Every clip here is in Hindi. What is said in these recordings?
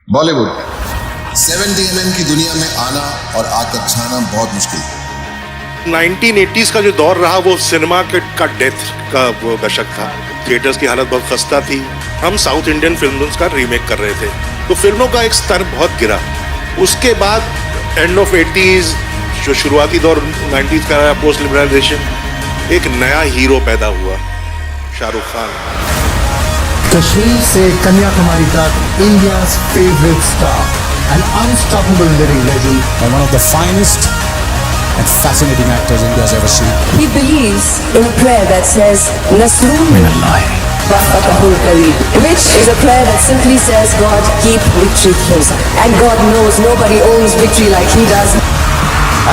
बॉलीवुड 70mm की दुनिया में आना और आकर छाना बहुत मुश्किल है। 1980s का जो दौर रहा वो सिनेमा का डेथ का वो दशक था। थिएटर्स की हालत बहुत खस्ता थी। हम साउथ इंडियन फिल्म्स का रीमेक कर रहे थे तो फिल्मों का एक स्तर बहुत गिरा। उसके बाद एंड ऑफ 80s जो शुरुआती दौर 90s का पोस्ट लिबरलाइजेशन, एक नया हीरो पैदा हुआ, शाहरुख खान। कश्मीर से कन्याकुमारी तक, India's favorite star, an unstoppable living legend, and one of the finest and fascinating actors India's ever seen. He believes in a prayer that says, Nasrun Minallah, which is a prayer that simply says, God, keep victory closer. And God knows nobody owns victory like he does.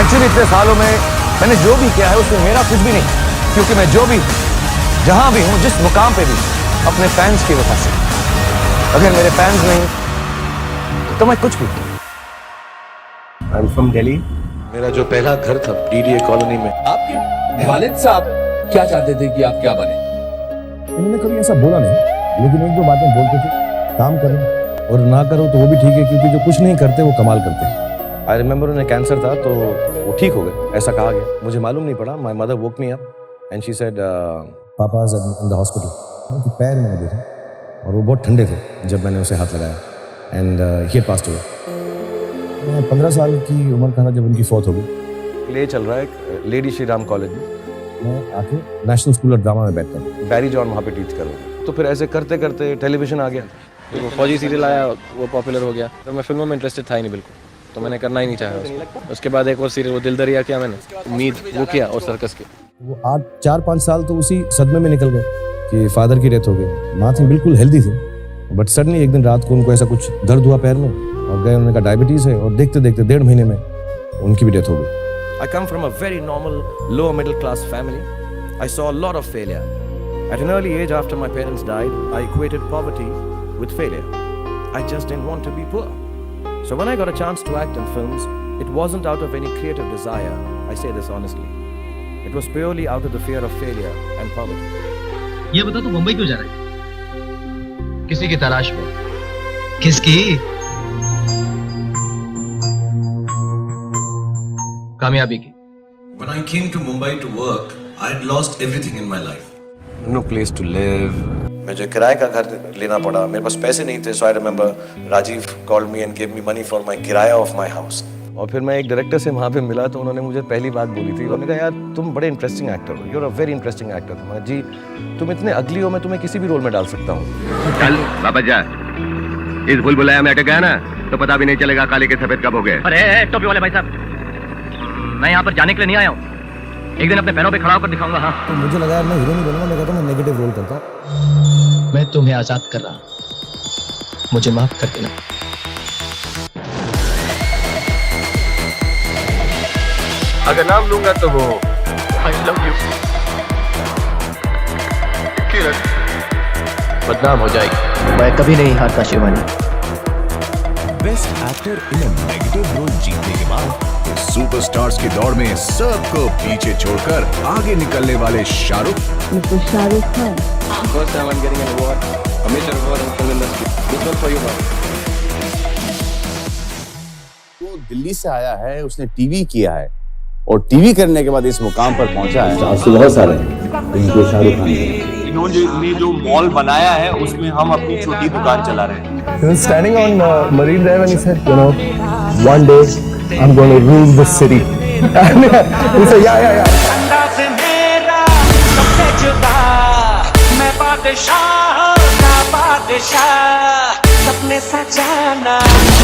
Actually इतने सालों में मैंने जो भी किया है उसमें मेरा कुछ भी नहीं, क्योंकि मैं जो भी जहां भी हूं, जिस मुकाम पे भी, अपने फैंस की वजह से। अगर मेरे फैंस नहीं तो मैं कुछ भी। I am from Delhi. मेरा जो पहला घर था डीडीए कॉलोनी में। आपके वालिद साहब क्या चाहते थे कि आप क्या बने? उन्होंने कभी ऐसा बोला नहीं, लेकिन एक दो बातें बोलते थे, काम करो और ना करो तो वो भी ठीक है, क्योंकि जो कुछ नहीं करते वो कमाल करते हैं। आई रिमेंबर उन्हें कैंसर था तो वो ठीक हो गए, ऐसा कहा गया। मुझे मालूम नहीं पड़ा। My mother woke me up and she said पापा इज इन द हॉस्पिटल। उनके पैर मैंने देखे और वो बहुत ठंडे थे जब मैंने उसे हाथ लगाया and he had passed away. मैं 15 साल की उम्र का था जब उनकी फौत हो गई। प्ले चल रहा है लेडी श्री राम कॉलेज में। मैं आके नेशनल स्कूल ऑफ ड्रामा में बैठता हूँ। बैरी जॉन वहाँ पे टीच कर रहा हूँ। तो फिर ऐसे करते करते टेलीविजन आ गया। तो वो फौजी सीरियल आया, वो पॉपुलर हो गया। तो मैं फिल्मों में इंटरेस्टेड था ही नहीं बिल्कुल, तो मैंने करना ही नहीं चाहा। उसके बाद एक और सीरियल वो दिल दरिया किया मैंने, उम्मीद वो किया, और सर्कस के। वो 4-5 साल तो उसी सदमे में निकल गए कि फादर की डेथ हो गई। माँ थी बिल्कुल हेल्दी थी, बट सडनली एक दिन रात को उनको ऐसा कुछ दर्द हुआ पैर में और गए। उन्होंने कहा डायबिटीज है, और देखते देखते 1.5 महीने में उनकी भी डेथ हो गई। I come from a very normal lower middle class family. I saw a lot of failure. At an early age after my parents died, I equated poverty with failure. I just didn't want to be poor. So when I got a chance to act in films, it wasn't out of any creative desire. I say this honestly. It was purely out of the fear of failure and poverty. ये बता तू मुंबई क्यों जा रहा है? किसी की तलाश में। किसकी? कामयाबी की। When I came to Mumbai to work, I had lost everything in my life. No place to live. मुझे किराए का घर लेना पड़ा। मेरे पास पैसे नहीं थे, so I remember Rajiv called me and gave me money for my किराया of my house. और फिर मैं एक डायरेक्टर से वहाँ पे मिला तो उन्होंने मुझे पहली बात बोली थी। उन्होंने कहा यार तुम बड़े इंटरेस्टिंग एक्टर हो, you are a very interesting actor. मैं जी तुम इतने अगली हो, मैं तुम्हें किसी भी रोल में डाल सकता हूँ। चल वापस जा। इस भूल भुलैया में अटक गया ना तो पता भी नहीं चलेगा काले के सफेद कब हो गए। अरे टोपी वाले भाई साहब, मैं यहाँ पर जाने के लिए नहीं आया हूँ। एक दिन अपने पैरों पे खड़ा होकर दिखाऊंगा। हाँ तो मुझे लगा यार मैं हीरो नहीं बनूंगा, मैं कहता हूँ मैं नेगेटिव रोल करता हूँ। मैं तुम्हें आजाद कर रहा, मुझे माफ कर देना। अगर नाम लूंगा तो वो I love you किरण बदनाम हो जाएगी। मैं कभी नहीं हारता Shivani. Best actor in a negative role जीतने के बाद सुपरस्टार्स की दौड़ में सबको पीछे छोड़कर आगे निकलने वाले Shahrukh. Mr. Shahrukh Khan. First time I'm getting an award, a major award in film industry. This one for you, man. वो दिल्ली से आया है, उसने टीवी किया है और टीवी करने के बाद इस मुकाम पर पहुंचा है। बहुत सारे इनको शाहरुख खान इन्होंने जो मॉल बनाया है उसमें हम अपनी छोटी दुकान चला रहे हैं। He was standing on Marine Drive and he said, you know, one day I'm going to rule this city. And he said, yeah. अंदाज़ मेरा सबसे जुदा, मैं बादशाह ना बादशाह, सपने सजाना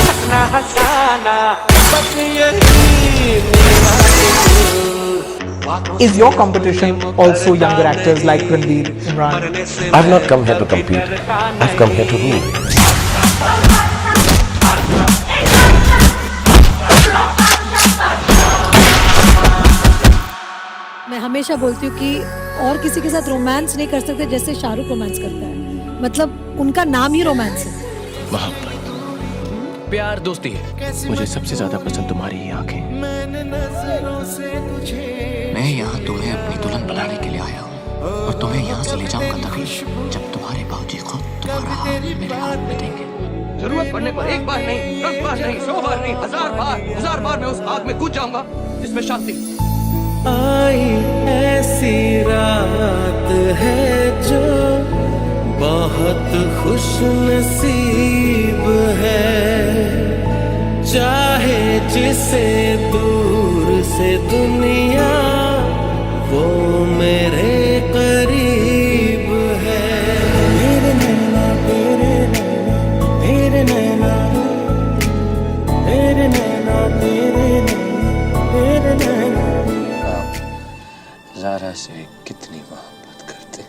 सपना हंसाना, बस यही Is your competition also younger actors like Ranveer, Imran? I've not come here to compete. I've come here to rule. मैं हमेशा बोलती हूँ कि और किसी के साथ रोमांस नहीं कर सकते जैसे शाहरुख रोमांस करता है। मतलब उनका नाम ही रोमांस है। मोहब्बत, प्यार, दोस्ती है। मुझे सबसे ज्यादा पसंद तुम्हारी ये आंखें। मैं यहाँ तुम्हें अपनी दुल्हन बनाने के लिए आया हूँ और तुम्हें यहाँ से ले जाऊंगा तभी जब तुम्हारे बाबूजी खुद तुम्हारा हाथ मेरे हाथ में देंगे। जरूरत पड़ने पर एक बार नहीं, 10 बार नहीं, 100 बार नहीं, 1000 बार मैं उस आग में कूद जाऊंगा जिसमें शांति। आई ऐसी रात है जो बहुत खुश नसीब है, चाहे जिसे दूर से दुनिया वो मेरे करीब है। मेरे नैना तेरे नैना, मेरे नैना तेरे नैना, तेरे नैना, तेरे नैना। ज़ारा से कितनी मोहब्बत करते।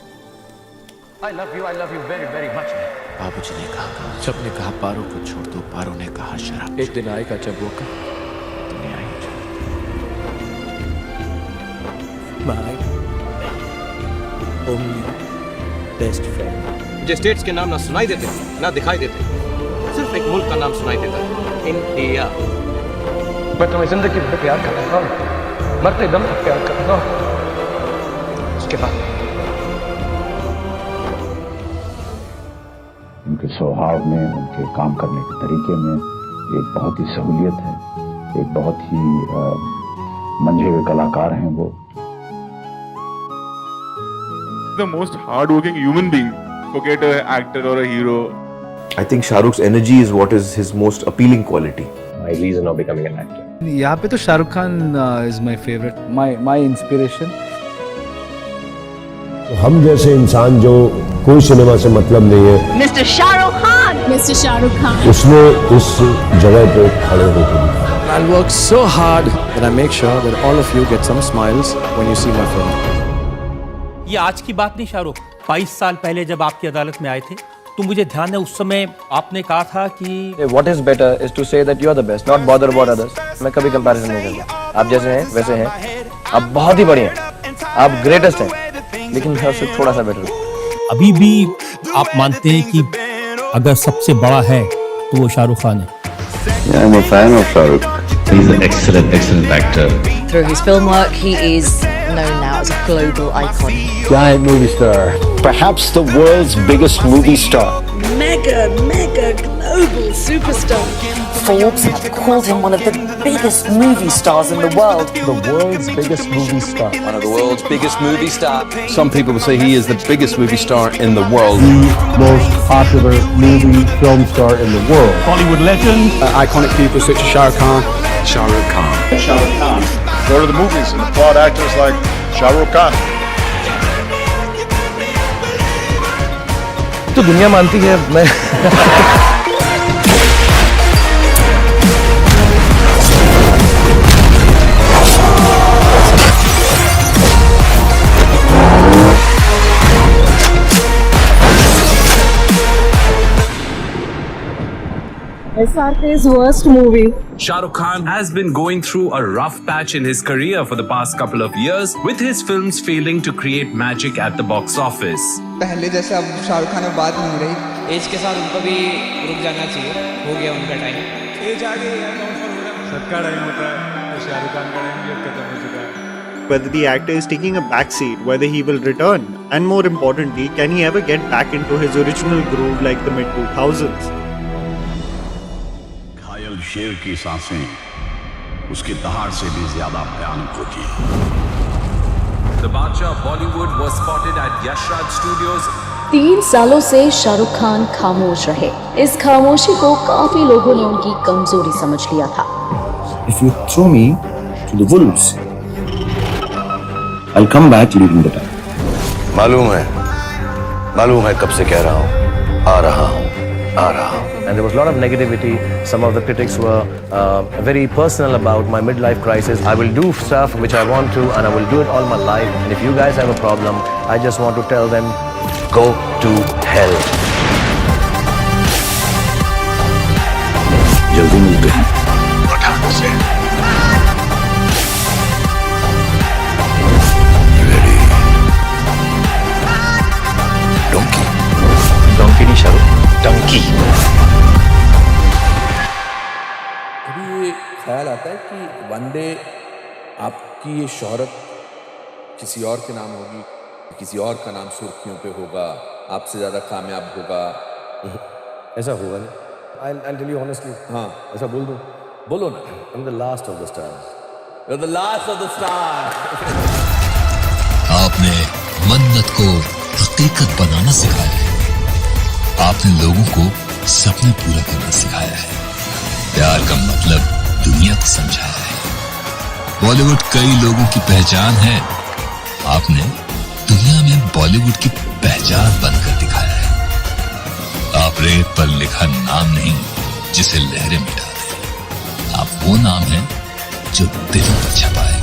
I love you very very much. बाबूजी ने कहा, जब ने कहा पारो को छोड़ दो, पारो ने कहा शराब। एक दिन आएगा जब वो कहा दुनिया ही My only best friend. मुझे स्टेट्स के नाम ना सुनाई देते ना दिखाई देते, सिर्फ एक मुल्क का नाम सुनाई देता है, इंडिया। मैं तुम्हें जिंदगी भर प्यार करता हूँ, मरते दम तक प्यार करता हूँ। उसके बाद उनके स्वभाव में, उनके काम करने के तरीके में एक बहुत ही सहूलियत है, एक बहुत ही मंझे हुए कलाकार हैं वो। The most hard-working human being. Forget an actor or a hero. I think Shah Rukh's energy is what is his most appealing quality. My reason of becoming an actor. यहाँ पे तो Shahrukh Khan is my favorite, my inspiration. हम जैसे इंसान जो कोई सिनेमा से मतलब नहीं है, Mr. Shahrukh Khan. Mr. Shahrukh Khan. उसने इस जगह पे खड़े होकर दिखाया। I'll work so hard that I make sure that all of you get some smiles when you see my film. ये आज की बात नहीं शाहरुख, 22 साल पहले जब आपकी अदालत में आए थे तो मुझे ध्यान है उस समय आपने कहा था कि What is better is to say that you are the best, not bother about others. मैं कभी कंपैरिजन नहीं करता। आप जैसे हैं वैसे हैं, आप बहुत ही बढ़िया हैं, आप ग्रेटेस्ट हैं, लेकिन मैं उससे थोड़ा सा बेटर हूँ। अभी भी आप मानते हैं कि अगर सबसे बड़ा है तो वो शाहरुख खान है। Yeah, I'm a fan of Shah Rukh. He's an excellent actor. Through his film work, he is known now as a global icon. Giant movie star, perhaps the world's biggest movie star. Mega global superstar. Forbes have called him one of the biggest movie stars in the world. The world's biggest movie star. one of the world's biggest movie stars. Some people would say he is the biggest movie star in the world. The most popular movie film star in the world. Hollywood legend. Iconic people such as Shah Rukh Khan. Shah Rukh Khan. Shah Rukh Khan. Go to the movies and applaud actors like Shah Rukh Khan. तो दुनिया मानती है मैं SRK's worst movie. Shah Rukh Khan has been going through a rough patch in his career for the past couple of years, with his films failing to create magic at the box office. पहले जैसे अब शाहरुख खान में बात नहीं रही। एज के साथ उनको भी रुक जाना चाहिए, हो गया उनका टाइम। एज आ गई है, सबका टाइम होता है, तो शाहरुख खान का टाइम भी अब खत्म हो चुका है। Whether the actor is taking a backseat, whether he will return, and more importantly, can he ever get back into his original groove like the mid 2000s? घायल शेर की सांसें उसके दहाड़ से भी ज्यादा भयानक होती हैं। The Badshah of Bollywood was spotted at Yash Raj Studios. 3 सालों से शाहरुख खान खामोश रहे। इस खामोशी को काफी लोगों ने उनकी कमजोरी समझ लिया था। If you throw me to the wolves, I'll come back leading the time. मालूम है कब से कह रहा हूँ, आ रहा हूँ। And there was a lot of negativity. Some of the critics were very personal about my midlife crisis. I will do stuff which I want to, and I will do it all my life. And if you guys have a problem, I just want to tell them, go to hell. जल्दी मिलते हैं। पठान से डोंकी नहीं शाहरुख, डंकी। कभी ये ख्याल आता है कि वन डे आपकी ये शोहरत किसी और के नाम होगी, किसी और का नाम सुर्खियों पे होगा, आपसे ज़्यादा कामयाब होगा? ऐसा होगा नहीं। I'll tell you honestly. हाँ ऐसा बोल दूं? बोलो ना. I'm the last of the stars. You're the last of the stars. आपने मन्नत को हकीकत बनाना सिखाया है. आपने लोगों को सपने पूरा करना सिखाया है. प्यार का मतलब दुनिया को समझाया है. बॉलीवुड कई लोगों की पहचान है. आपने दुनिया में बॉलीवुड की पहचान बनकर दिखाया है. आप रेत पर लिखा नाम नहीं जिसे लहरें मिटा दे. आप वो नाम है जो दिलों पर छपा है.